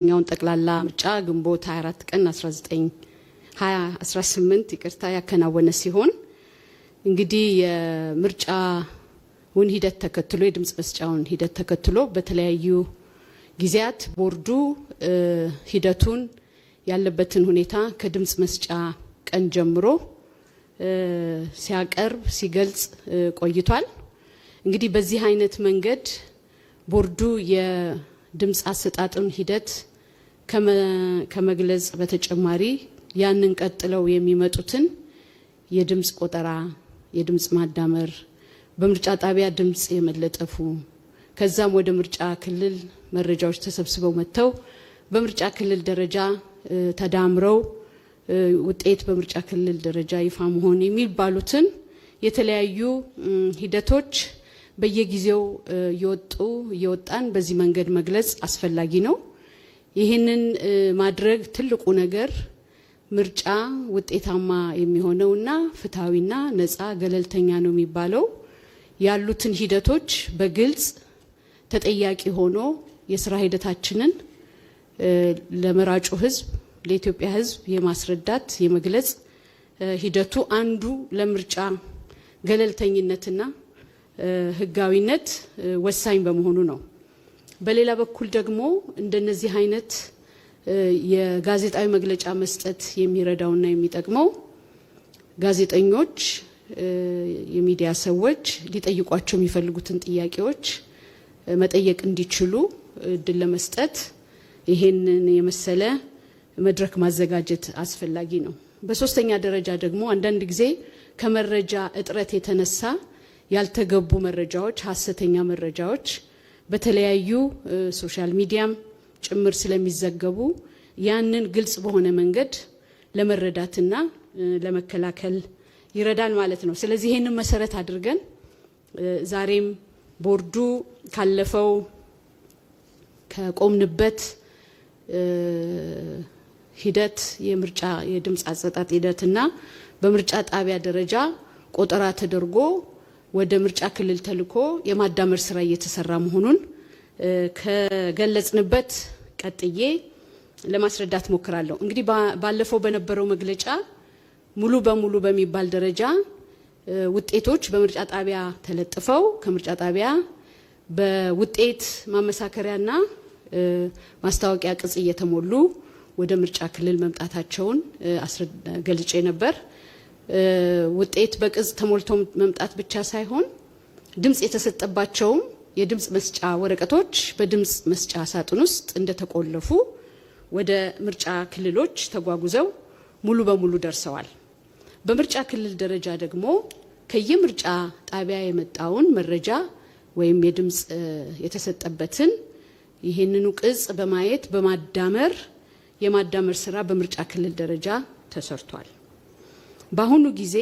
ኛውን ጠቅላላ ምርጫ ግንቦት 24 ቀን 1918 ይቅርታ ያከናወነ ሲሆን እንግዲህ የምርጫውን ሂደት ተከትሎ የድምጽ መስጫውን ሂደት ተከትሎ በተለያዩ ጊዜያት ቦርዱ ሂደቱን ያለበትን ሁኔታ ከድምጽ መስጫ ቀን ጀምሮ ሲያቀርብ ሲገልጽ ቆይቷል። እንግዲህ በዚህ አይነት መንገድ ቦርዱ የድምጽ አሰጣጥን ሂደት ከመግለጽ በተጨማሪ ያንን ቀጥለው የሚመጡትን የድምጽ ቆጠራ፣ የድምጽ ማዳመር፣ በምርጫ ጣቢያ ድምጽ የመለጠፉ ከዛም ወደ ምርጫ ክልል መረጃዎች ተሰብስበው መጥተው በምርጫ ክልል ደረጃ ተዳምረው ውጤት በምርጫ ክልል ደረጃ ይፋ መሆን የሚባሉትን የተለያዩ ሂደቶች በየጊዜው እየወጣን በዚህ መንገድ መግለጽ አስፈላጊ ነው። ይህንን ማድረግ ትልቁ ነገር ምርጫ ውጤታማ የሚሆነውና ፍትሃዊና ነፃ ገለልተኛ ነው የሚባለው ያሉትን ሂደቶች በግልጽ ተጠያቂ ሆኖ የስራ ሂደታችንን ለመራጩ ህዝብ ለኢትዮጵያ ህዝብ የማስረዳት የመግለጽ ሂደቱ አንዱ ለምርጫ ገለልተኝነትና ህጋዊነት ወሳኝ በመሆኑ ነው። በሌላ በኩል ደግሞ እንደነዚህ አይነት የጋዜጣዊ መግለጫ መስጠት የሚረዳውና የሚጠቅመው ጋዜጠኞች፣ የሚዲያ ሰዎች ሊጠይቋቸው የሚፈልጉትን ጥያቄዎች መጠየቅ እንዲችሉ እድል ለመስጠት ይሄንን የመሰለ መድረክ ማዘጋጀት አስፈላጊ ነው። በሶስተኛ ደረጃ ደግሞ አንዳንድ ጊዜ ከመረጃ እጥረት የተነሳ ያልተገቡ መረጃዎች፣ ሐሰተኛ መረጃዎች በተለያዩ ሶሻል ሚዲያም ጭምር ስለሚዘገቡ ያንን ግልጽ በሆነ መንገድ ለመረዳትና ለመከላከል ይረዳል ማለት ነው። ስለዚህ ይሄንን መሰረት አድርገን ዛሬም ቦርዱ ካለፈው ከቆምንበት ሂደት የምርጫ የድምጽ አሰጣጥ ሂደትና በምርጫ ጣቢያ ደረጃ ቆጠራ ተደርጎ ወደ ምርጫ ክልል ተልኮ የማዳመር ስራ እየተሰራ መሆኑን ከገለጽንበት ቀጥዬ ለማስረዳት ሞክራለሁ። እንግዲህ ባለፈው በነበረው መግለጫ ሙሉ በሙሉ በሚባል ደረጃ ውጤቶች በምርጫ ጣቢያ ተለጥፈው ከምርጫ ጣቢያ በውጤት ማመሳከሪያና ማስታወቂያ ቅጽ እየተሞሉ ወደ ምርጫ ክልል መምጣታቸውን ገልጬ ነበር። ውጤት በቅጽ ተሞልቶ መምጣት ብቻ ሳይሆን ድምጽ የተሰጠባቸውም የድምጽ መስጫ ወረቀቶች በድምጽ መስጫ ሳጥን ውስጥ እንደተቆለፉ ወደ ምርጫ ክልሎች ተጓጉዘው ሙሉ በሙሉ ደርሰዋል። በምርጫ ክልል ደረጃ ደግሞ ከየምርጫ ጣቢያ የመጣውን መረጃ ወይም የድምጽ የተሰጠበትን ይሄንኑ ቅጽ በማየት በማዳመር የማዳመር ስራ በምርጫ ክልል ደረጃ ተሰርቷል። በአሁኑ ጊዜ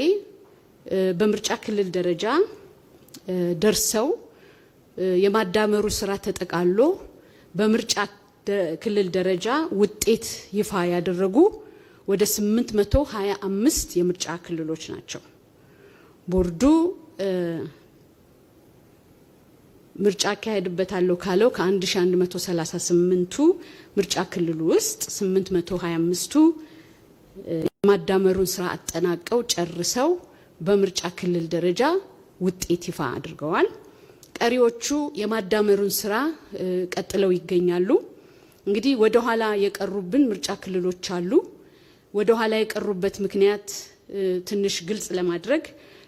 በምርጫ ክልል ደረጃ ደርሰው የማዳመሩ ስራ ተጠቃሎ በምርጫ ክልል ደረጃ ውጤት ይፋ ያደረጉ ወደ 825 የምርጫ ክልሎች ናቸው። ቦርዱ ምርጫ አካሄድበታለሁ ካለው ከ1138ቱ ምርጫ ክልል ውስጥ 825ቱ የማዳመሩን ስራ አጠናቀው ጨርሰው በምርጫ ክልል ደረጃ ውጤት ይፋ አድርገዋል። ቀሪዎቹ የማዳመሩን ስራ ቀጥለው ይገኛሉ። እንግዲህ ወደ ኋላ የቀሩብን ምርጫ ክልሎች አሉ። ወደ ኋላ የቀሩበት ምክንያት ትንሽ ግልጽ ለማድረግ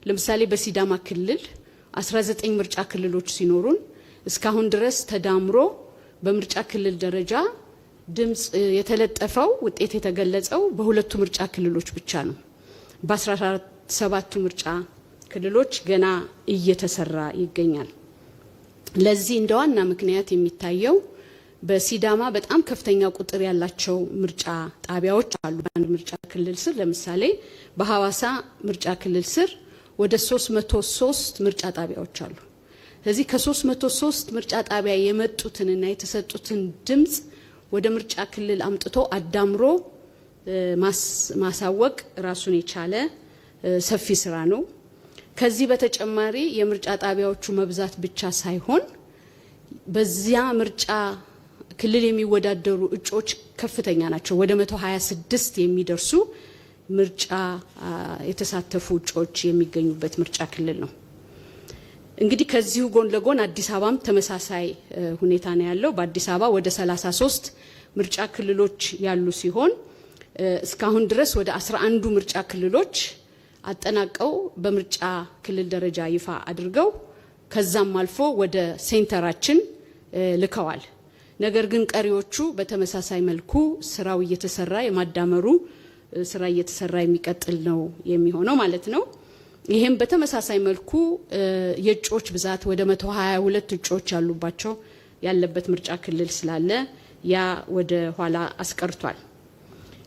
ለምሳሌ በሲዳማ ክልል 19 ምርጫ ክልሎች ሲኖሩን እስካሁን ድረስ ተዳምሮ በምርጫ ክልል ደረጃ ድምጽ የተለጠፈው ውጤት የተገለጸው በሁለቱ ምርጫ ክልሎች ብቻ ነው። በ17ቱ ምርጫ ክልሎች ገና እየተሰራ ይገኛል። ለዚህ እንደ ዋና ምክንያት የሚታየው በሲዳማ በጣም ከፍተኛ ቁጥር ያላቸው ምርጫ ጣቢያዎች አሉ። በአንድ ምርጫ ክልል ስር ለምሳሌ በሐዋሳ ምርጫ ክልል ስር ወደ 303 ምርጫ ጣቢያዎች አሉ። ስለዚህ ከ303 ምርጫ ጣቢያ የመጡትንና የተሰጡትን ድምጽ ወደ ምርጫ ክልል አምጥቶ አዳምሮ ማሳወቅ ራሱን የቻለ ሰፊ ስራ ነው። ከዚህ በተጨማሪ የምርጫ ጣቢያዎቹ መብዛት ብቻ ሳይሆን በዚያ ምርጫ ክልል የሚወዳደሩ እጩዎች ከፍተኛ ናቸው። ወደ 126 የሚደርሱ ምርጫ የተሳተፉ እጩዎች የሚገኙበት ምርጫ ክልል ነው። እንግዲህ ከዚሁ ጎን ለጎን አዲስ አበባም ተመሳሳይ ሁኔታ ነው ያለው። በአዲስ አበባ ወደ 33 ምርጫ ክልሎች ያሉ ሲሆን እስካሁን ድረስ ወደ 11 ምርጫ ክልሎች አጠናቀው በምርጫ ክልል ደረጃ ይፋ አድርገው ከዛም አልፎ ወደ ሴንተራችን ልከዋል። ነገር ግን ቀሪዎቹ በተመሳሳይ መልኩ ስራው እየተሰራ የማዳመሩ ስራ እየተሰራ የሚቀጥል ነው የሚሆነው ማለት ነው። ይሄም በተመሳሳይ መልኩ የእጩዎች ብዛት ወደ 122 እጩዎች ያለበት ምርጫ ክልል ስላለ ያ ወደ ኋላ አስቀርቷል።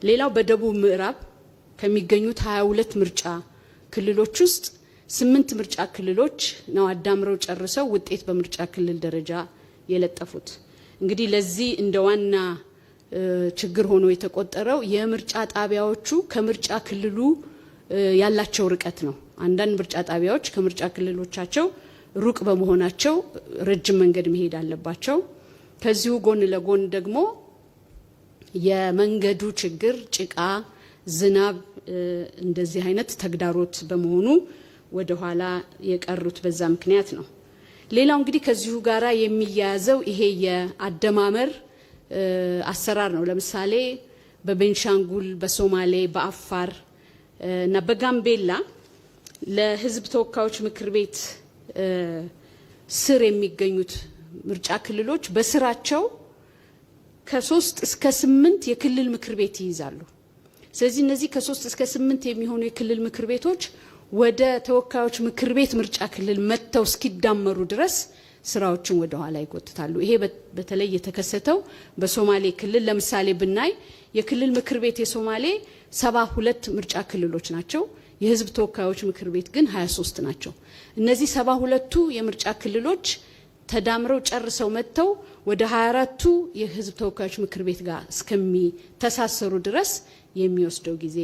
ሌላው በደቡብ ምዕራብ ከሚገኙት 22 ምርጫ ክልሎች ውስጥ 8 ምርጫ ክልሎች ነው አዳምረው ጨርሰው ውጤት በምርጫ ክልል ደረጃ የለጠፉት። እንግዲህ ለዚህ እንደ ዋና ችግር ሆኖ የተቆጠረው የምርጫ ጣቢያዎቹ ከምርጫ ክልሉ ያላቸው ርቀት ነው። አንዳንድ ምርጫ ጣቢያዎች ከምርጫ ክልሎቻቸው ሩቅ በመሆናቸው ረጅም መንገድ መሄድ አለባቸው። ከዚሁ ጎን ለጎን ደግሞ የመንገዱ ችግር ጭቃ፣ ዝናብ እንደዚህ አይነት ተግዳሮት በመሆኑ ወደ ኋላ የቀሩት በዛ ምክንያት ነው። ሌላው እንግዲህ ከዚሁ ጋራ የሚያያዘው ይሄ የአደማመር አሰራር ነው። ለምሳሌ በቤንሻንጉል፣ በሶማሌ፣ በአፋር እና በጋምቤላ ለሕዝብ ተወካዮች ምክር ቤት ስር የሚገኙት ምርጫ ክልሎች በስራቸው ከ3 እስከ 8 የክልል ምክር ቤት ይይዛሉ። ስለዚህ እነዚህ ከ3 እስከ 8 የሚሆኑ የክልል ምክር ቤቶች ወደ ተወካዮች ምክር ቤት ምርጫ ክልል መጥተው እስኪዳመሩ ድረስ ስራዎችን ወደ ኋላ ይጎትታሉ። ይሄ በተለይ የተከሰተው በሶማሌ ክልል ለምሳሌ ብናይ የክልል ምክር ቤት የሶማሌ 72 ምርጫ ክልሎች ናቸው። የህዝብ ተወካዮች ምክር ቤት ግን 23 ናቸው። እነዚህ 72ቱ የምርጫ ክልሎች ተዳምረው ጨርሰው መጥተው ወደ 24ቱ የህዝብ ተወካዮች ምክር ቤት ጋር እስከሚተሳሰሩ ድረስ የሚወስደው ጊዜ፣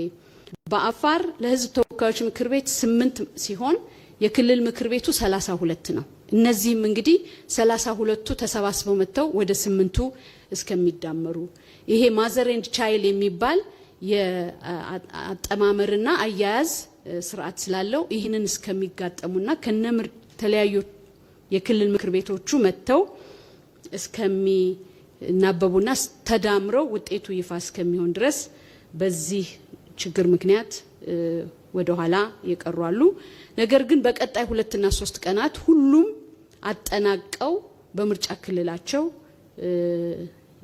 በአፋር ለህዝብ ተወካዮች ምክር ቤት 8 ሲሆን የክልል ምክር ቤቱ 32 ነው። እነዚህም እንግዲህ 32ቱ ተሰባስበው መጥተው ወደ 8ቱ እስከሚዳመሩ ይሄ ማዘር ኤንድ ቻይልድ የሚባል የአጠማመርና አያያዝ ስርዓት ስላለው ይህንን እስከሚጋጠሙና ተለያዩ የክልል ምክር ቤቶቹ መጥተው እስከሚናበቡና ተዳምረው ውጤቱ ይፋ እስከሚሆን ድረስ በዚህ ችግር ምክንያት ወደ ኋላ የቀሩ አሉ። ነገር ግን በቀጣይ 2 እና 3 ቀናት ሁሉም አጠናቀው በምርጫ ክልላቸው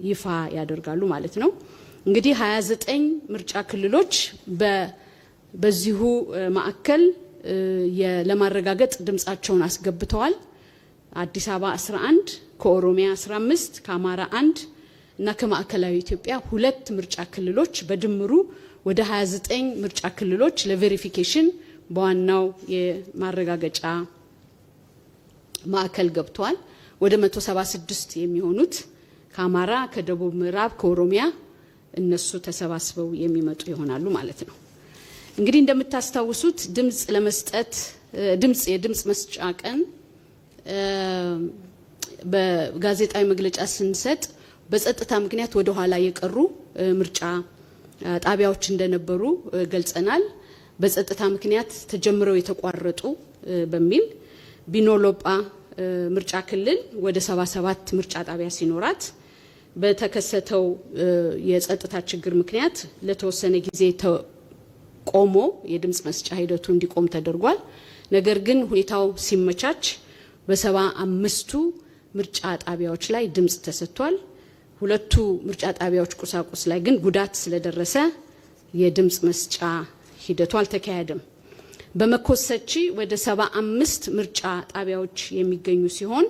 ይፋ ያደርጋሉ ማለት ነው። እንግዲህ 29 ምርጫ ክልሎች በዚሁ ማዕከል ለማረጋገጥ ድምጻቸውን አስገብተዋል። አዲስ አበባ 11፣ ከኦሮሚያ 15፣ ከአማራ 1 እና ከማዕከላዊ ኢትዮጵያ 2 ምርጫ ክልሎች በድምሩ ወደ 29 ምርጫ ክልሎች ለቬሪፊኬሽን በዋናው የማረጋገጫ ማዕከል ገብተዋል። ወደ 176 የሚሆኑት ከአማራ፣ ከደቡብ ምዕራብ፣ ከኦሮሚያ እነሱ ተሰባስበው የሚመጡ ይሆናሉ ማለት ነው። እንግዲህ እንደምታስታውሱት ድምጽ ለመስጠት የድምጽ መስጫ ቀን በጋዜጣዊ መግለጫ ስንሰጥ በጸጥታ ምክንያት ወደ ኋላ የቀሩ ምርጫ ጣቢያዎች እንደነበሩ ገልጸናል። በጸጥታ ምክንያት ተጀምረው የተቋረጡ በሚል ቢኖሎጳ ምርጫ ክልል ወደ 77 ምርጫ ጣቢያ ሲኖራት በተከሰተው የጸጥታ ችግር ምክንያት ለተወሰነ ጊዜ ቆሞ የድምጽ መስጫ ሂደቱ እንዲቆም ተደርጓል። ነገር ግን ሁኔታው ሲመቻች በ75ቱ ምርጫ ጣቢያዎች ላይ ድምጽ ተሰጥቷል። 2ቱ ምርጫ ጣቢያዎች ቁሳቁስ ላይ ግን ጉዳት ስለደረሰ የድምጽ መስጫ ሂደቱ አልተካሄደም። በመኮሰቺ ወደ 75 ምርጫ ጣቢያዎች የሚገኙ ሲሆን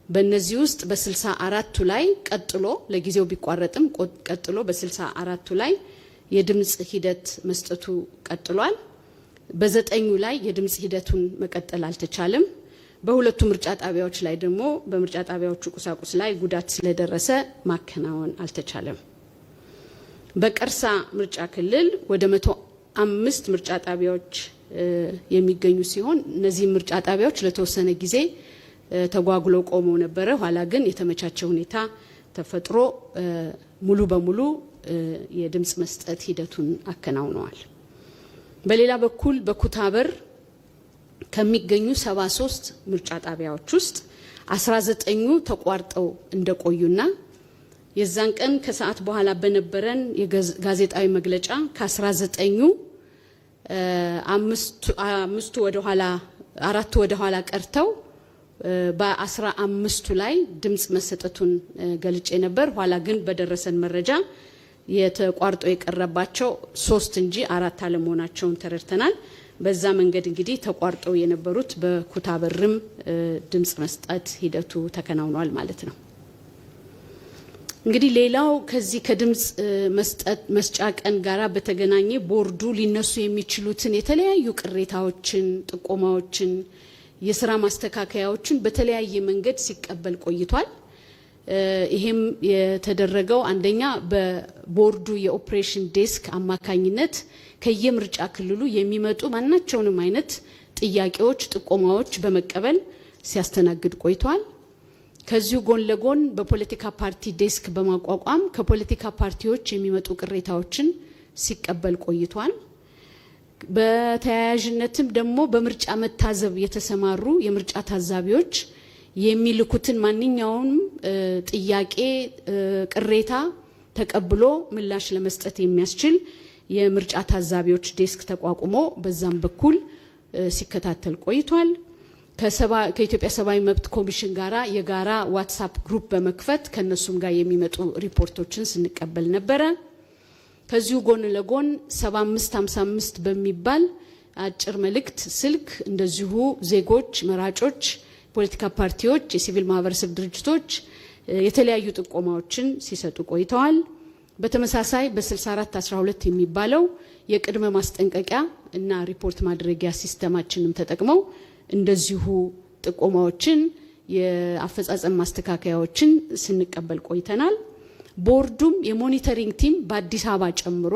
በእነዚህ ውስጥ በ64ቱ ላይ ቀጥሎ ለጊዜው ቢቋረጥም ቀጥሎ በ64ቱ ላይ የድምጽ ሂደት መስጠቱ ቀጥሏል። በ9ኙ ላይ የድምጽ ሂደቱን መቀጠል አልተቻለም። በሁለቱ ምርጫ ጣቢያዎች ላይ ደግሞ በምርጫ ጣቢያዎቹ ቁሳቁስ ላይ ጉዳት ስለደረሰ ማከናወን አልተቻለም። በቀርሳ ምርጫ ክልል ወደ 105 ምርጫ ጣቢያዎች የሚገኙ ሲሆን እነዚህ ምርጫ ጣቢያዎች ለተወሰነ ጊዜ ተጓጉለው ቆመው ነበረ። ኋላ ግን የተመቻቸ ሁኔታ ተፈጥሮ ሙሉ በሙሉ የድምጽ መስጠት ሂደቱን አከናውነዋል። በሌላ በኩል በኩታበር ከሚገኙ 73 ምርጫ ጣቢያዎች ውስጥ 19ኙ ተቋርጠው እንደቆዩና የዛን ቀን ከሰዓት በኋላ በነበረን የጋዜጣዊ መግለጫ ከ19ኙ አምስቱ ወደ ኋላ ቀርተው በ15ቱ ላይ ድምጽ መሰጠቱን ገልጬ ነበር። ኋላ ግን በደረሰን መረጃ የተቋርጦ የቀረባቸው 3 እንጂ 4 አለመሆናቸውን ተረድተናል። በዛ መንገድ እንግዲህ ተቋርጠው የነበሩት በኩታበርም ድምጽ መስጠት ሂደቱ ተከናውኗል ማለት ነው። እንግዲህ ሌላው ከዚህ ከድምጽ መስጫ ቀን ጋራ በተገናኘ ቦርዱ ሊነሱ የሚችሉትን የተለያዩ ቅሬታዎችን፣ ጥቆማዎችን፣ የሥራ ማስተካከያዎችን በተለያየ መንገድ ሲቀበል ቆይቷል። ይሄም የተደረገው አንደኛ በቦርዱ የኦፕሬሽን ዴስክ አማካኝነት ከየምርጫ ክልሉ የሚመጡ ማናቸውንም አይነት ጥያቄዎች፣ ጥቆማዎች በመቀበል ሲያስተናግድ ቆይቷል። ከዚሁ ጎን ለጎን በፖለቲካ ፓርቲ ዴስክ በማቋቋም ከፖለቲካ ፓርቲዎች የሚመጡ ቅሬታዎችን ሲቀበል ቆይቷል። በተያያዥነትም ደግሞ በምርጫ መታዘብ የተሰማሩ የምርጫ ታዛቢዎች የሚልኩትን ማንኛውም ጥያቄ፣ ቅሬታ ተቀብሎ ምላሽ ለመስጠት የሚያስችል የምርጫ ታዛቢዎች ዴስክ ተቋቁሞ በዛም በኩል ሲከታተል ቆይቷል። ከኢትዮጵያ ሰብአዊ መብት ኮሚሽን ጋራ የጋራ ዋትስአፕ ግሩፕ በመክፈት ከነሱም ጋር የሚመጡ ሪፖርቶችን ስንቀበል ነበረ። ከዚሁ ጎን ለጎን 7555 በሚባል አጭር መልእክት ስልክ እንደዚሁ ዜጎች፣ መራጮች፣ ፖለቲካ ፓርቲዎች፣ የሲቪል ማህበረሰብ ድርጅቶች የተለያዩ ጥቆማዎችን ሲሰጡ ቆይተዋል። በተመሳሳይ በ6412 የሚባለው የቅድመ ማስጠንቀቂያ እና ሪፖርት ማድረጊያ ሲስተማችንም ተጠቅመው እንደዚሁ ጥቆማዎችን፣ የአፈጻጸም ማስተካከያዎችን ስንቀበል ቆይተናል። ቦርዱም የሞኒተሪንግ ቲም በአዲስ አበባ ጨምሮ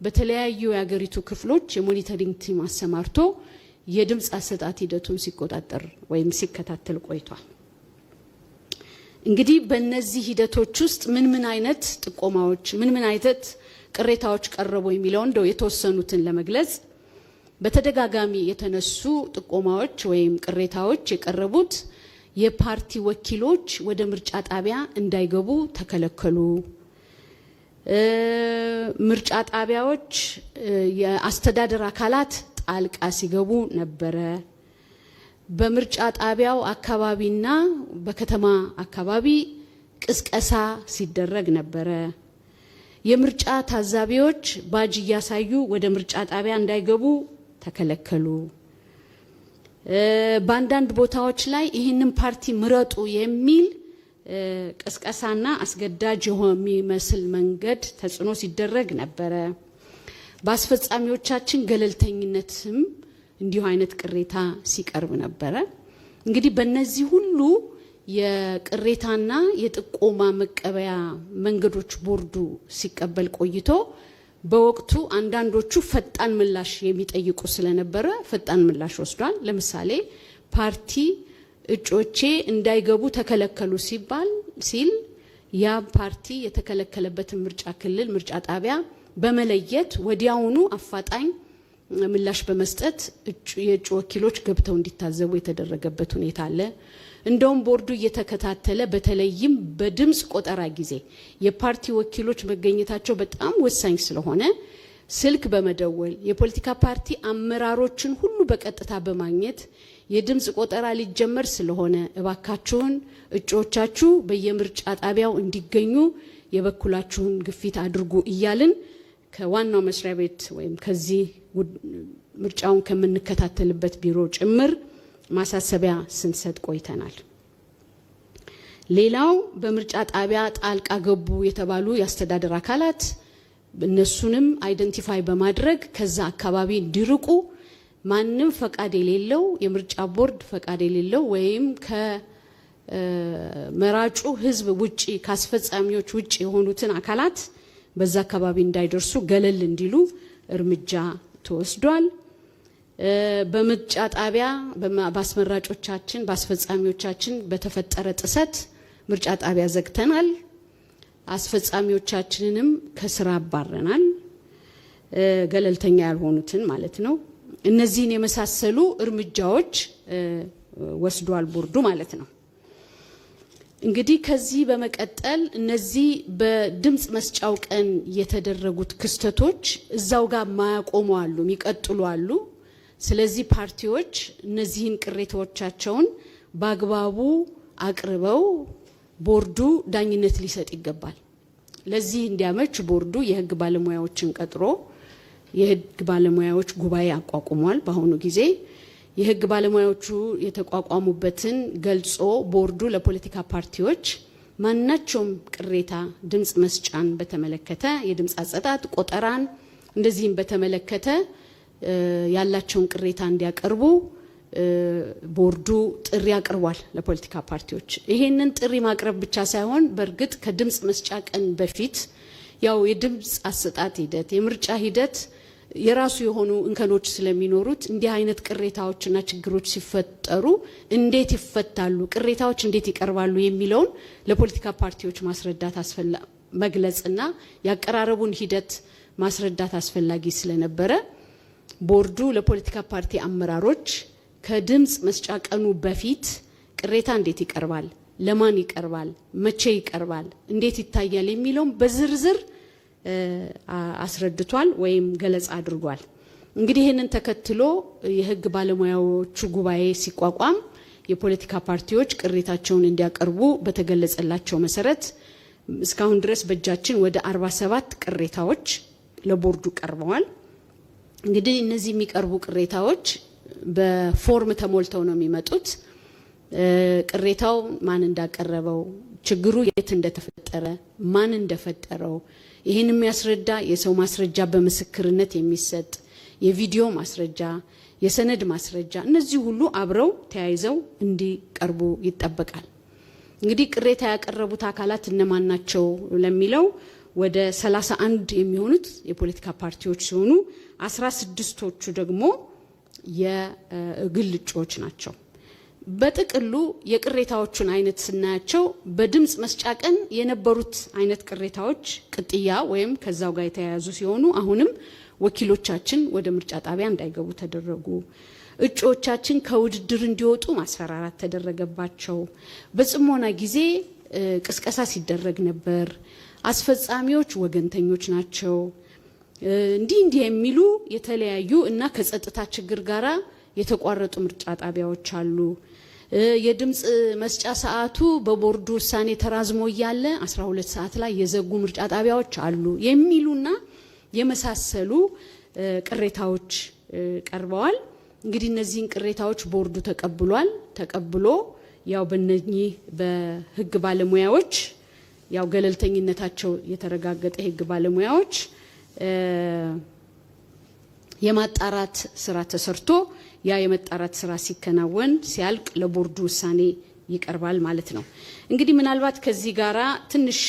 በተለያዩ የሀገሪቱ ክፍሎች የሞኒተሪንግ ቲም አሰማርቶ የድምጽ አሰጣጥ ሂደቱን ሲቆጣጠር ወይም ሲከታተል ቆይቷል። እንግዲህ በእነዚህ ሂደቶች ውስጥ ምን አይነት ጥቆማዎች፣ ምን አይነት ቅሬታዎች ቀረቡ የሚለው እንደው የተወሰኑትን ለመግለጽ በተደጋጋሚ የተነሱ ጥቆማዎች ወይም ቅሬታዎች የቀረቡት የፓርቲ ወኪሎች ወደ ምርጫ ጣቢያ እንዳይገቡ ተከለከሉ፣ ምርጫ ጣቢያዎች የአስተዳደር አካላት ጣልቃ ሲገቡ ነበረ፣ በምርጫ ጣቢያው አካባቢና በከተማ አካባቢ ቅስቀሳ ሲደረግ ነበረ፣ የምርጫ ታዛቢዎች ባጅ እያሳዩ ወደ ምርጫ ጣቢያ እንዳይገቡ ተከለከሉ፣ በአንዳንድ ቦታዎች ላይ ይህንን ፓርቲ ምረጡ የሚል ቅስቀሳና አስገዳጅ የሚመስል መንገድ ተጽዕኖ ሲደረግ ነበረ፣ በአስፈጻሚዎቻችን ገለልተኝነትም እንዲሁ አይነት ቅሬታ ሲቀርብ ነበረ። እንግዲህ በእነዚህ ሁሉ የቅሬታና የጥቆማ መቀበያ መንገዶች ቦርዱ ሲቀበል ቆይቶ በወቅቱ አንዳንዶቹ ፈጣን ምላሽ የሚጠይቁ ስለነበረ ፈጣን ምላሽ ወስዷል። ለምሳሌ ፓርቲ እጮቼ እንዳይገቡ ተከለከሉ ሲል ያ ፓርቲ የተከለከለበትን ምርጫ ክልል ምርጫ ጣቢያ በመለየት ወዲያውኑ አፋጣኝ ምላሽ በመስጠት የእጩ ወኪሎች ገብተው እንዲታዘቡ የተደረገበት ሁኔታ አለ። እንደውም ቦርዱ እየተከታተለ በተለይም በድምጽ ቆጠራ ጊዜ የፓርቲ ወኪሎች መገኘታቸው በጣም ወሳኝ ስለሆነ ስልክ በመደወል የፖለቲካ ፓርቲ አመራሮችን ሁሉ በቀጥታ በማግኘት የድምጽ ቆጠራ ሊጀመር ስለሆነ እባካችሁን እጩዎቻችሁ በየምርጫ ጣቢያው እንዲገኙ የበኩላችሁን ግፊት አድርጉ እያልን ከዋናው መስሪያ ቤት ወይም ከዚህ ምርጫውን ከምንከታተልበት ቢሮ ጭምር ማሳሰቢያ ስንሰጥ ቆይተናል። ሌላው በምርጫ ጣቢያ ጣልቃ ገቡ የተባሉ የአስተዳደር አካላት እነሱንም አይደንቲፋይ በማድረግ ከዛ አካባቢ እንዲርቁ ማንም ፈቃድ የሌለው የምርጫ ቦርድ ፈቃድ የሌለው ወይም ከመራጩ ሕዝብ ውጪ ካስፈጻሚዎች ውጪ የሆኑትን አካላት በዛ አካባቢ እንዳይደርሱ ገለል እንዲሉ እርምጃ ተወስዷል። በምርጫ ጣቢያ በአስመራጮቻችን በአስፈጻሚዎቻችን በተፈጠረ ጥሰት ምርጫ ጣቢያ ዘግተናል። አስፈጻሚዎቻችንንም ከስራ አባረናል፣ ገለልተኛ ያልሆኑትን ማለት ነው። እነዚህን የመሳሰሉ እርምጃዎች ወስዷል ቦርዱ ማለት ነው። እንግዲህ ከዚህ በመቀጠል እነዚህ በድምጽ መስጫው ቀን የተደረጉት ክስተቶች እዛው ጋር ማያቆሙ አሉ፣ የሚቀጥሉ አሉ። ስለዚህ ፓርቲዎች እነዚህን ቅሬታዎቻቸውን በአግባቡ አቅርበው ቦርዱ ዳኝነት ሊሰጥ ይገባል። ለዚህ እንዲያመች ቦርዱ የህግ ባለሙያዎችን ቀጥሮ የህግ ባለሙያዎች ጉባኤ አቋቁሟል። በአሁኑ ጊዜ የህግ ባለሙያዎቹ የተቋቋሙበትን ገልጾ ቦርዱ ለፖለቲካ ፓርቲዎች ማናቸውም ቅሬታ ድምጽ መስጫን በተመለከተ የድምጽ አጸጣጥ ቆጠራን እንደዚህም በተመለከተ ያላቸውን ቅሬታ እንዲያቀርቡ ቦርዱ ጥሪ አቅርቧል ለፖለቲካ ፓርቲዎች። ይሄንን ጥሪ ማቅረብ ብቻ ሳይሆን በእርግጥ ከድምጽ መስጫ ቀን በፊት ያው የድምጽ አሰጣጥ ሂደት የምርጫ ሂደት የራሱ የሆኑ እንከኖች ስለሚኖሩት እንዲህ አይነት ቅሬታዎችና ችግሮች ሲፈጠሩ እንዴት ይፈታሉ፣ ቅሬታዎች እንዴት ይቀርባሉ የሚለውን ለፖለቲካ ፓርቲዎች ማስረዳት መግለጽና ያቀራረቡን ሂደት ማስረዳት አስፈላጊ ስለነበረ ቦርዱ ለፖለቲካ ፓርቲ አመራሮች ከድምጽ መስጫ ቀኑ በፊት ቅሬታ እንዴት ይቀርባል፣ ለማን ይቀርባል፣ መቼ ይቀርባል፣ እንዴት ይታያል የሚለውን በዝርዝር አስረድቷል ወይም ገለጻ አድርጓል። እንግዲህ ይህንን ተከትሎ የህግ ባለሙያዎቹ ጉባኤ ሲቋቋም የፖለቲካ ፓርቲዎች ቅሬታቸውን እንዲያቀርቡ በተገለጸላቸው መሰረት እስካሁን ድረስ በእጃችን ወደ 47 ቅሬታዎች ለቦርዱ ቀርበዋል። እንግዲህ እነዚህ የሚቀርቡ ቅሬታዎች በፎርም ተሞልተው ነው የሚመጡት። ቅሬታው ማን እንዳቀረበው፣ ችግሩ የት እንደተፈጠረ፣ ማን እንደፈጠረው ይህን የሚያስረዳ የሰው ማስረጃ በምስክርነት የሚሰጥ የቪዲዮ ማስረጃ፣ የሰነድ ማስረጃ እነዚህ ሁሉ አብረው ተያይዘው እንዲቀርቡ ይጠበቃል። እንግዲህ ቅሬታ ያቀረቡት አካላት እነማን ናቸው ለሚለው ወደ 31 የሚሆኑት የፖለቲካ ፓርቲዎች ሲሆኑ 16ቶቹ ደግሞ የግል እጩዎች ናቸው። በጥቅሉ የቅሬታዎቹን አይነት ስናያቸው በድምጽ መስጫ ቀን የነበሩት አይነት ቅሬታዎች ቅጥያ ወይም ከዛው ጋር የተያያዙ ሲሆኑ አሁንም ወኪሎቻችን ወደ ምርጫ ጣቢያ እንዳይገቡ ተደረጉ፣ እጩዎቻችን ከውድድር እንዲወጡ ማስፈራራት ተደረገባቸው፣ በጽሞና ጊዜ ቅስቀሳ ሲደረግ ነበር፣ አስፈጻሚዎች ወገንተኞች ናቸው፣ እንዲህ የሚሉ የተለያዩ እና ከጸጥታ ችግር ጋራ የተቋረጡ ምርጫ ጣቢያዎች አሉ። የድምጽ መስጫ ሰዓቱ በቦርዱ ውሳኔ ተራዝሞ እያለ 12 ሰዓት ላይ የዘጉ ምርጫ ጣቢያዎች አሉ የሚሉና የመሳሰሉ ቅሬታዎች ቀርበዋል። እንግዲህ እነዚህን ቅሬታዎች ቦርዱ ተቀብሎ ያው በእነኚህ በህግ ባለሙያዎች ያው ገለልተኝነታቸው የተረጋገጠ ህግ ባለሙያዎች የማጣራት ስራ ተሰርቶ ያ የማጣራት ስራ ሲከናወን ሲያልቅ ለቦርዱ ውሳኔ ይቀርባል ማለት ነው። እንግዲህ ምናልባት ከዚህ ጋራ ትንሽ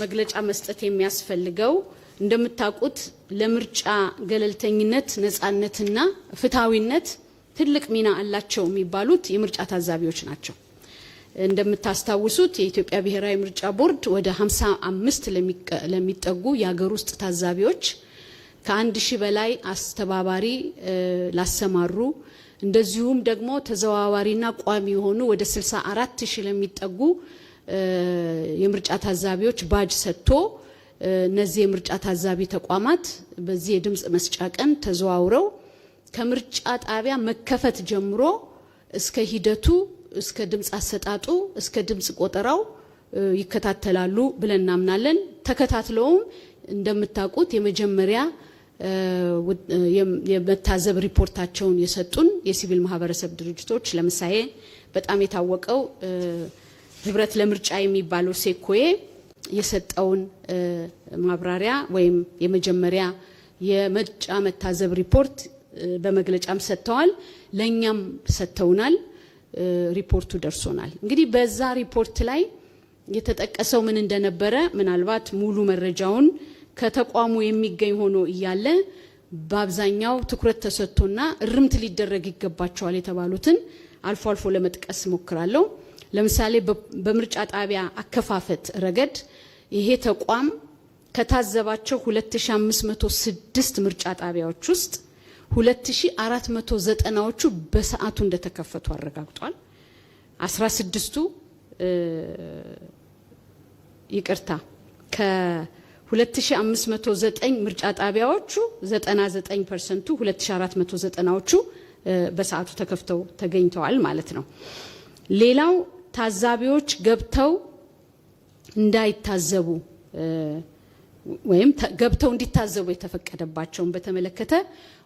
መግለጫ መስጠት የሚያስፈልገው እንደምታውቁት ለምርጫ ገለልተኝነት ነፃነትና ፍትሃዊነት ትልቅ ሚና አላቸው የሚባሉት የምርጫ ታዛቢዎች ናቸው። እንደምታስታውሱት የኢትዮጵያ ብሔራዊ ምርጫ ቦርድ ወደ 55 ለሚጠጉ የሀገር ውስጥ ታዛቢዎች ከ1000 በላይ አስተባባሪ ላሰማሩ እንደዚሁም ደግሞ ተዘዋዋሪና ቋሚ የሆኑ ወደ 64000 ለሚጠጉ የምርጫ ታዛቢዎች ባጅ ሰጥቶ እነዚህ የምርጫ ታዛቢ ተቋማት በዚህ የድምጽ መስጫ ቀን ተዘዋውረው ከምርጫ ጣቢያ መከፈት ጀምሮ እስከ ሂደቱ እስከ ድምጽ አሰጣጡ እስከ ድምጽ ቆጠራው ይከታተላሉ ብለን እናምናለን። ተከታትለውም እንደምታውቁት የመጀመሪያ የመታዘብ ሪፖርታቸውን የሰጡን የሲቪል ማህበረሰብ ድርጅቶች ለምሳሌ በጣም የታወቀው ህብረት ለምርጫ የሚባለው ሴኮዬ የሰጠውን ማብራሪያ ወይም የመጀመሪያ የምርጫ መታዘብ ሪፖርት በመግለጫም ሰጥተዋል፣ ለኛም ሰጥተውናል። ሪፖርቱ ደርሶናል። እንግዲህ በዛ ሪፖርት ላይ የተጠቀሰው ምን እንደነበረ ምናልባት ሙሉ መረጃውን ከተቋሙ የሚገኝ ሆኖ እያለ በአብዛኛው ትኩረት ተሰጥቶና እርምት ሊደረግ ይገባቸዋል የተባሉትን አልፎ አልፎ ለመጥቀስ ሞክራለሁ። ለምሳሌ በምርጫ ጣቢያ አከፋፈት ረገድ ይሄ ተቋም ከታዘባቸው 2506 ምርጫ ጣቢያዎች ውስጥ 2490ዎቹ በሰዓቱ እንደተከፈቱ አረጋግጧል። 16ቱ ይቅርታ ከ2509 ምርጫ ጣቢያዎቹ 99%ቱ 2490ዎቹ በሰዓቱ ተከፍተው ተገኝተዋል ማለት ነው። ሌላው ታዛቢዎች ገብተው እንዳይታዘቡ ወይም ገብተው እንዲታዘቡ የተፈቀደባቸውን በተመለከተ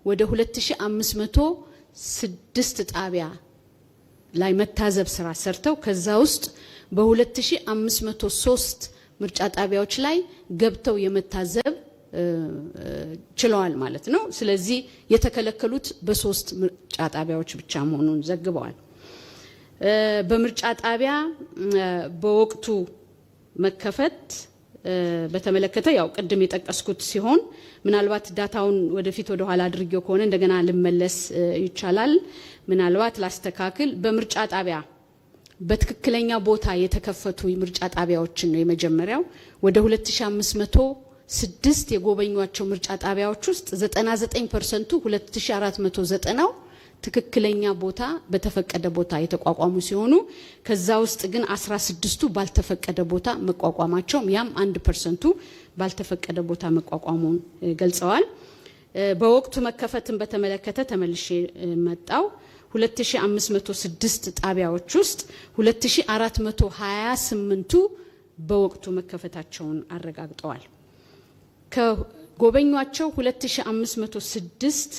ወደ 2506 ጣቢያ ላይ መታዘብ ስራ ሰርተው ከዛ ውስጥ በ2503 ምርጫ ጣቢያዎች ላይ ገብተው የመታዘብ ችለዋል ማለት ነው። ስለዚህ የተከለከሉት በ3 ምርጫ ጣቢያዎች ብቻ መሆኑን ዘግበዋል። በምርጫ ጣቢያ በወቅቱ መከፈት በተመለከተ ያው ቅድም የጠቀስኩት ሲሆን ምናልባት ዳታውን ወደፊት ወደ ኋላ አድርጌው ከሆነ እንደገና ልመለስ ይቻላል። ምናልባት ላስተካክል። በምርጫ ጣቢያ በትክክለኛ ቦታ የተከፈቱ ምርጫ ጣቢያዎችን ነው የመጀመሪያው። ወደ 2506 የጎበኟቸው ምርጫ ጣቢያዎች ውስጥ 99%ቱ 2490 ትክክለኛ ቦታ በተፈቀደ ቦታ የተቋቋሙ ሲሆኑ ከዛ ውስጥ ግን 16ቱ ባልተፈቀደ ቦታ መቋቋማቸው ያም 1%ቱ ባልተፈቀደ ቦታ መቋቋሙን ገልጸዋል። በወቅቱ መከፈትን በተመለከተ ተመልሼ መጣው 2506 ጣቢያዎች ውስጥ 2428ቱ በወቅቱ መከፈታቸውን አረጋግጠዋል። ከጎበኟቸው 2506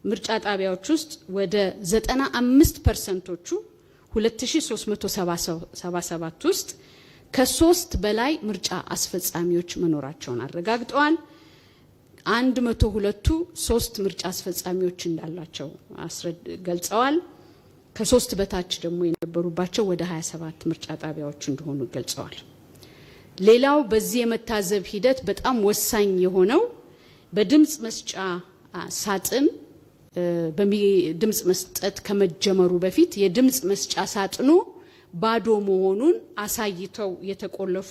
ምርጫ ጣቢያዎች ውስጥ ወደ 95%ቶቹ 2377 ውስጥ ከ3 በላይ ምርጫ አስፈጻሚዎች መኖራቸውን አረጋግጠዋል። 102ቱ 3 ምርጫ አስፈጻሚዎች እንዳላቸው ገልጸዋል። ከ3 በታች ደግሞ የነበሩባቸው ወደ 27 ምርጫ ጣቢያዎች እንደሆኑ ገልጸዋል። ሌላው በዚህ የመታዘብ ሂደት በጣም ወሳኝ የሆነው በድምጽ መስጫ ሳጥን በድምጽ መስጠት ከመጀመሩ በፊት የድምጽ መስጫ ሳጥኑ ባዶ መሆኑን አሳይተው የተቆለፉ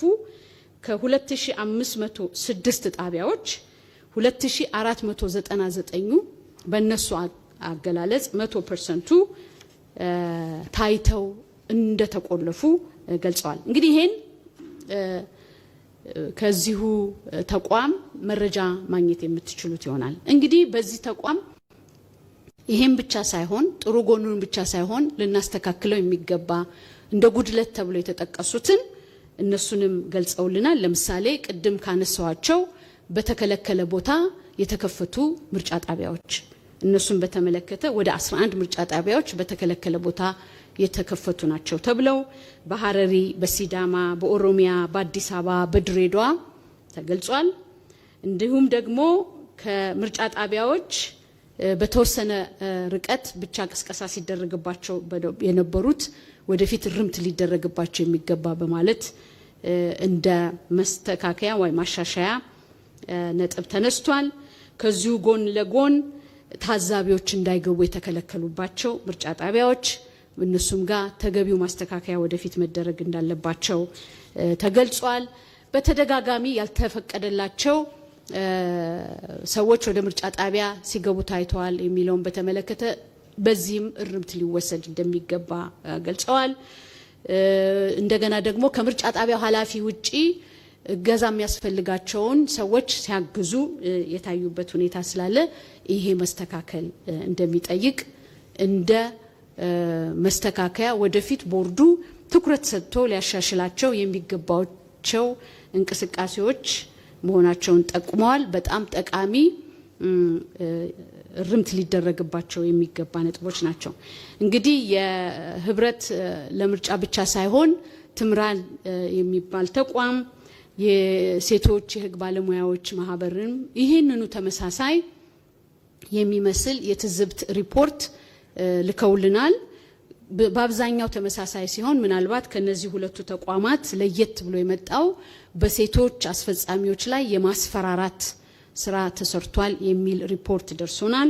ከ2506 ጣቢያዎች 2499ኙ በእነሱ አገላለጽ 100%ቱ ታይተው እንደተቆለፉ ገልጸዋል። እንግዲህ ይሄን ከዚሁ ተቋም መረጃ ማግኘት የምትችሉት ይሆናል። እንግዲህ በዚህ ተቋም ይሄን ብቻ ሳይሆን ጥሩ ጎኑን ብቻ ሳይሆን ልናስተካክለው የሚገባ እንደ ጉድለት ተብሎ የተጠቀሱትን እነሱንም ገልጸውልናል። ለምሳሌ ቅድም ካነሳዋቸው በተከለከለ ቦታ የተከፈቱ ምርጫ ጣቢያዎች እነሱን በተመለከተ ወደ 11 ምርጫ ጣቢያዎች በተከለከለ ቦታ የተከፈቱ ናቸው ተብለው በሐረሪ፣ በሲዳማ፣ በኦሮሚያ፣ በአዲስ አበባ፣ በድሬዳዋ ተገልጿል። እንዲሁም ደግሞ ከምርጫ ጣቢያዎች በተወሰነ ርቀት ብቻ ቅስቀሳ ሲደረግባቸው የነበሩት ወደፊት ርምት ሊደረግባቸው የሚገባ በማለት እንደ መስተካከያ ወይ ማሻሻያ ነጥብ ተነስቷል። ከዚሁ ጎን ለጎን ታዛቢዎች እንዳይገቡ የተከለከሉባቸው ምርጫ ጣቢያዎች እነሱም ጋር ተገቢው ማስተካከያ ወደፊት መደረግ እንዳለባቸው ተገልጿል። በተደጋጋሚ ያልተፈቀደላቸው ሰዎች ወደ ምርጫ ጣቢያ ሲገቡ ታይተዋል የሚለውን በተመለከተ በዚህም እርምት ሊወሰድ እንደሚገባ ገልጸዋል። እንደገና ደግሞ ከምርጫ ጣቢያው ኃላፊ ውጪ እገዛ የሚያስፈልጋቸውን ሰዎች ሲያግዙ የታዩበት ሁኔታ ስላለ ይሄ መስተካከል እንደሚጠይቅ እንደ መስተካከያ ወደፊት ቦርዱ ትኩረት ሰጥቶ ሊያሻሽላቸው የሚገባቸው እንቅስቃሴዎች መሆናቸውን ጠቁመዋል። በጣም ጠቃሚ ርምት ሊደረግባቸው የሚገባ ነጥቦች ናቸው። እንግዲህ የህብረት ለምርጫ ብቻ ሳይሆን ትምራን የሚባል ተቋም የሴቶች የህግ ባለሙያዎች ማህበርም ይህንኑ ተመሳሳይ የሚመስል የትዝብት ሪፖርት ልከውልናል። በአብዛኛው ተመሳሳይ ሲሆን ምናልባት ከነዚህ ሁለቱ ተቋማት ለየት ብሎ የመጣው በሴቶች አስፈጻሚዎች ላይ የማስፈራራት ስራ ተሰርቷል የሚል ሪፖርት ደርሶናል።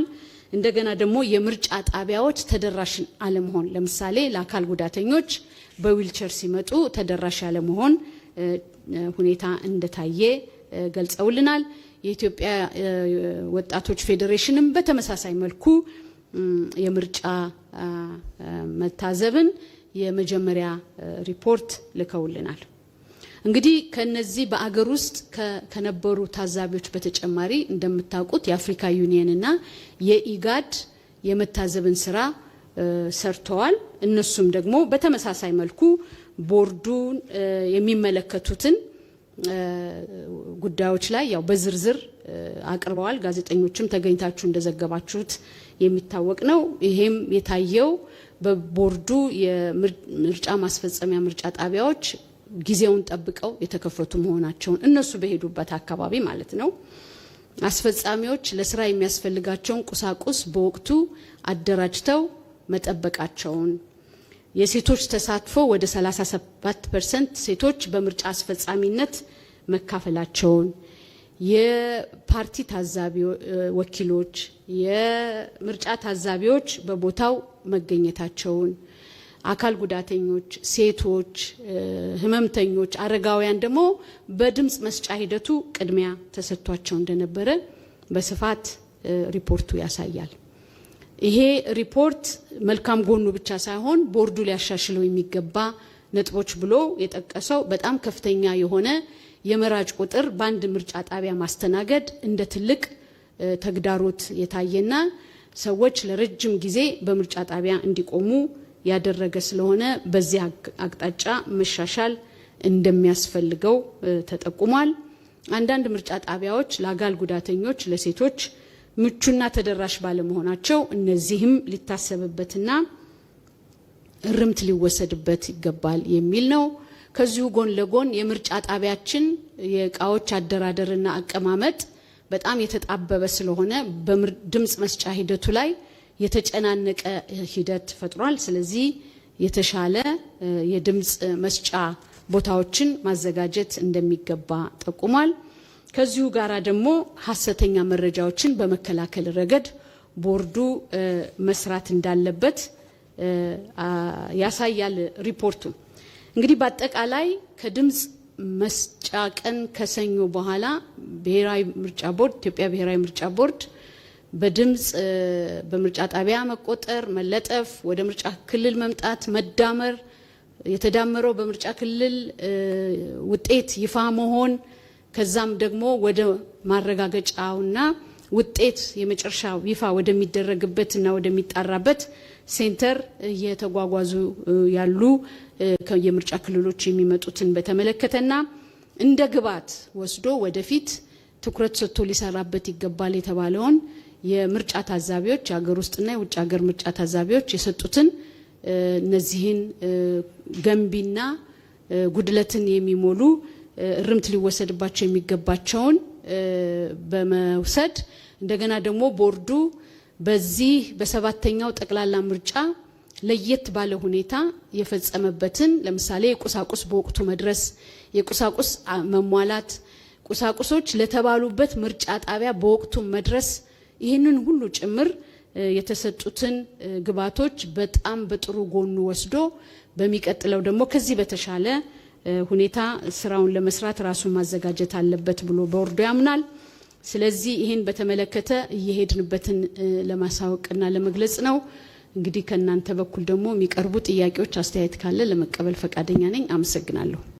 እንደገና ደግሞ የምርጫ ጣቢያዎች ተደራሽ አለመሆን፣ ለምሳሌ ለአካል ጉዳተኞች በዊልቸር ሲመጡ ተደራሽ አለመሆን ሁኔታ እንደታየ ገልጸውልናል። የኢትዮጵያ ወጣቶች ፌዴሬሽንም በተመሳሳይ መልኩ የምርጫ መታዘብን የመጀመሪያ ሪፖርት ልከውልናል። እንግዲህ ከነዚህ በአገር ውስጥ ከነበሩ ታዛቢዎች በተጨማሪ እንደምታውቁት የአፍሪካ ዩኒየን እና የኢጋድ የመታዘብን ስራ ሰርተዋል። እነሱም ደግሞ በተመሳሳይ መልኩ ቦርዱን የሚመለከቱትን ጉዳዮች ላይ ያው በዝርዝር አቅርበዋል። ጋዜጠኞችም ተገኝታችሁ እንደዘገባችሁት የሚታወቅ ነው። ይሄም የታየው በቦርዱ የምርጫ ማስፈጸሚያ ምርጫ ጣቢያዎች ጊዜውን ጠብቀው የተከፈቱ መሆናቸውን እነሱ በሄዱበት አካባቢ ማለት ነው። አስፈጻሚዎች ለስራ የሚያስፈልጋቸውን ቁሳቁስ በወቅቱ አደራጅተው መጠበቃቸውን፣ የሴቶች ተሳትፎ ወደ 37% ሴቶች በምርጫ አስፈጻሚነት መካፈላቸውን፣ የፓርቲ ታዛቢ ወኪሎች፣ የምርጫ ታዛቢዎች በቦታው መገኘታቸውን፣ አካል ጉዳተኞች፣ ሴቶች፣ ህመምተኞች፣ አረጋውያን ደግሞ በድምጽ መስጫ ሂደቱ ቅድሚያ ተሰጥቷቸው እንደነበረ በስፋት ሪፖርቱ ያሳያል። ይሄ ሪፖርት መልካም ጎኑ ብቻ ሳይሆን ቦርዱ ሊያሻሽለው የሚገባ ነጥቦች ብሎ የጠቀሰው በጣም ከፍተኛ የሆነ የመራጭ ቁጥር በአንድ ምርጫ ጣቢያ ማስተናገድ እንደ ትልቅ ተግዳሮት የታየና ሰዎች ለረጅም ጊዜ በምርጫ ጣቢያ እንዲቆሙ ያደረገ ስለሆነ በዚህ አቅጣጫ መሻሻል እንደሚያስፈልገው ተጠቁሟል። አንዳንድ ምርጫ ጣቢያዎች ለአካል ጉዳተኞች፣ ለሴቶች ምቹና ተደራሽ ባለመሆናቸው እነዚህም ሊታሰብበትና እርምት ሊወሰድበት ይገባል የሚል ነው። ከዚሁ ጎን ለጎን የምርጫ ጣቢያችን የእቃዎች አደራደርና አቀማመጥ በጣም የተጣበበ ስለሆነ በድምጽ መስጫ ሂደቱ ላይ የተጨናነቀ ሂደት ፈጥሯል። ስለዚህ የተሻለ የድምጽ መስጫ ቦታዎችን ማዘጋጀት እንደሚገባ ጠቁሟል። ከዚሁ ጋራ ደግሞ ሐሰተኛ መረጃዎችን በመከላከል ረገድ ቦርዱ መስራት እንዳለበት ያሳያል ሪፖርቱ። እንግዲህ በአጠቃላይ ከድምጽ መስጫ ቀን ከሰኞ በኋላ ብሔራዊ ምርጫ ቦርድ ኢትዮጵያ ብሔራዊ ምርጫ ቦርድ በድምጽ በምርጫ ጣቢያ መቆጠር፣ መለጠፍ፣ ወደ ምርጫ ክልል መምጣት፣ መዳመር፣ የተዳመረው በምርጫ ክልል ውጤት ይፋ መሆን፣ ከዛም ደግሞ ወደ ማረጋገጫውና ውጤት የመጨረሻው ይፋ ወደሚደረግበትና ወደሚጣራበት ሴንተር እየተጓጓዙ ያሉ የምርጫ ክልሎች የሚመጡትን በተመለከተና እንደ ግብዓት ወስዶ ወደፊት ትኩረት ሰጥቶ ሊሰራበት ይገባል የተባለውን የምርጫ ታዛቢዎች የሀገር ውስጥና የውጭ ሀገር ምርጫ ታዛቢዎች የሰጡትን እነዚህን ገንቢና ጉድለትን የሚሞሉ እርምት ሊወሰድባቸው የሚገባቸውን በመውሰድ እንደገና ደግሞ ቦርዱ በዚህ በሰባተኛው ጠቅላላ ምርጫ ለየት ባለ ሁኔታ የፈጸመበትን ለምሳሌ የቁሳቁስ በወቅቱ መድረስ፣ የቁሳቁስ መሟላት፣ ቁሳቁሶች ለተባሉበት ምርጫ ጣቢያ በወቅቱ መድረስ፣ ይህንን ሁሉ ጭምር የተሰጡትን ግብዓቶች በጣም በጥሩ ጎኑ ወስዶ በሚቀጥለው ደግሞ ከዚህ በተሻለ ሁኔታ ስራውን ለመስራት ራሱን ማዘጋጀት አለበት ብሎ ቦርዱ ያምናል። ስለዚህ ይህን በተመለከተ እየሄድንበትን ለማሳወቅና ለመግለጽ ነው። እንግዲህ ከእናንተ በኩል ደግሞ የሚቀርቡ ጥያቄዎች፣ አስተያየት ካለ ለመቀበል ፈቃደኛ ነኝ። አመሰግናለሁ።